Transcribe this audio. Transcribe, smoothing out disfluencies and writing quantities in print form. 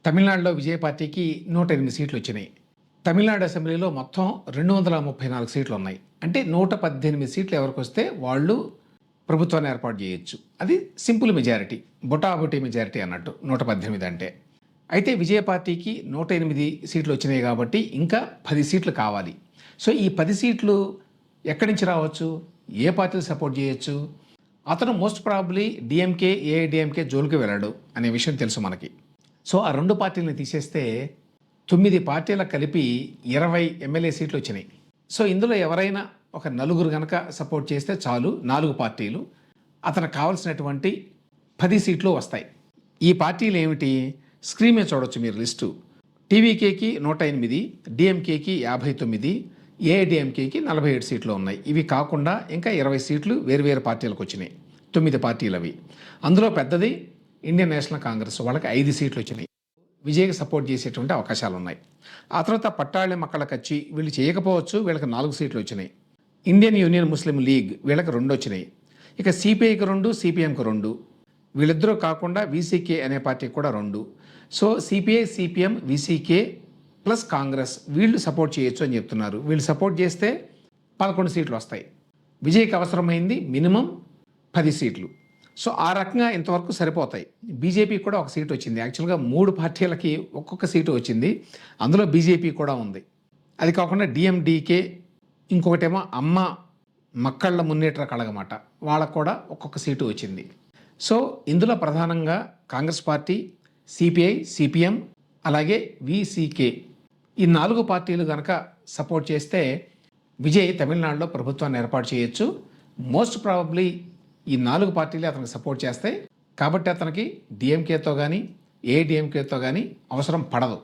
తమిళనాడులో విజయ పార్టీకి 108 సీట్లు వచ్చినాయి. తమిళనాడు అసెంబ్లీలో మొత్తం 234 సీట్లు ఉన్నాయి. అంటే 118 సీట్లు ఎవరికొస్తే వాళ్ళు ప్రభుత్వాన్ని ఏర్పాటు చేయొచ్చు. అది సింపుల్ మెజారిటీ, బొటాబొటీ మెజారిటీ అన్నట్టు 118 అంటే. అయితే విజయ పార్టీకి 108 సీట్లు వచ్చినాయి కాబట్టి ఇంకా 10 సీట్లు కావాలి. సో ఈ 10 సీట్లు ఎక్కడి నుంచి రావచ్చు, ఏ పార్టీలు సపోర్ట్ చేయొచ్చు? అతను మోస్ట్ ప్రాబబ్లీ డిఎంకే, ఏఐడిఎంకే జోలికి వెళ్ళాడు అనే విషయం తెలుసు మనకి. సో ఆ 2 పార్టీలను తీసేస్తే 9 పార్టీలకు కలిపి 20 ఎమ్మెల్యే సీట్లు వచ్చినాయి. సో ఇందులో ఎవరైనా ఒక నలుగురు కనుక సపోర్ట్ చేస్తే చాలు, 4 పార్టీలు అతనికి కావాల్సినటువంటి 10 సీట్లు వస్తాయి. ఈ పార్టీలు ఏమిటి? స్క్రీన్ మీద చూడొచ్చు మీరు లిస్టు. టీవీకేకి 108, డిఎంకేకి 59, ఏఐడిఎంకేకి 47 సీట్లు ఉన్నాయి. ఇవి కాకుండా ఇంకా 20 సీట్లు వేరువేరు పార్టీలకు వచ్చినాయి. 9 పార్టీలు అవి. అందులో పెద్దది ఇండియన్ నేషనల్ కాంగ్రెస్, వాళ్ళకి 5 సీట్లు వచ్చినాయి. విజయ్కి సపోర్ట్ చేసేటువంటి అవకాశాలు ఉన్నాయి. ఆ తర్వాత పట్టాళి మక్కల కచ్చి, వీళ్ళు చేయకపోవచ్చు, వీళ్ళకి 4 సీట్లు వచ్చినాయి. ఇండియన్ యూనియన్ ముస్లిం లీగ్, వీళ్ళకి 2 వచ్చినాయి. ఇక సిపిఐకి 2, సిపిఎంకి 2, వీళ్ళిద్దరూ కాకుండా వీసీకే అనే పార్టీకి కూడా 2. So CPI, CPM, VCK plus Congress వీళ్ళు సపోర్ట్ చేయొచ్చు అని చెప్తున్నారు. వీళ్ళు సపోర్ట్ చేస్తే 11 సీట్లు వస్తాయి. విజయ్కి అవసరమైంది మినిమం 10 సీట్లు. సో ఆ రకంగా ఇంతవరకు సరిపోతాయి. బీజేపీ కూడా 1 సీటు వచ్చింది. యాక్చువల్గా 3 పార్టీలకి ఒక్కొక్క సీటు వచ్చింది. అందులో బీజేపీ కూడా ఉంది. అది కాకుండా డిఎండికే, ఇంకొకటేమో అమ్మ మక్కళ్ళ మున్నేట్ర కళగమాట, వాళ్ళకు కూడా ఒక్కొక్క సీటు వచ్చింది. సో ఇందులో ప్రధానంగా కాంగ్రెస్ పార్టీ, సిపిఐ, సిపిఎం, అలాగే వీసీకే, ఈ 4 పార్టీలు కనుక సపోర్ట్ చేస్తే విజయ్ తమిళనాడులో ప్రభుత్వాన్ని ఏర్పాటు చేయొచ్చు. మోస్ట్ ప్రాబబ్లీ ఈ 4 పార్టీలే అతనికి సపోర్ట్ చేస్తాయి. కాబట్టి అతనికి డిఎంకేతో కానీ ఏఐడిఎంకేతో కానీ అవసరం పడదు.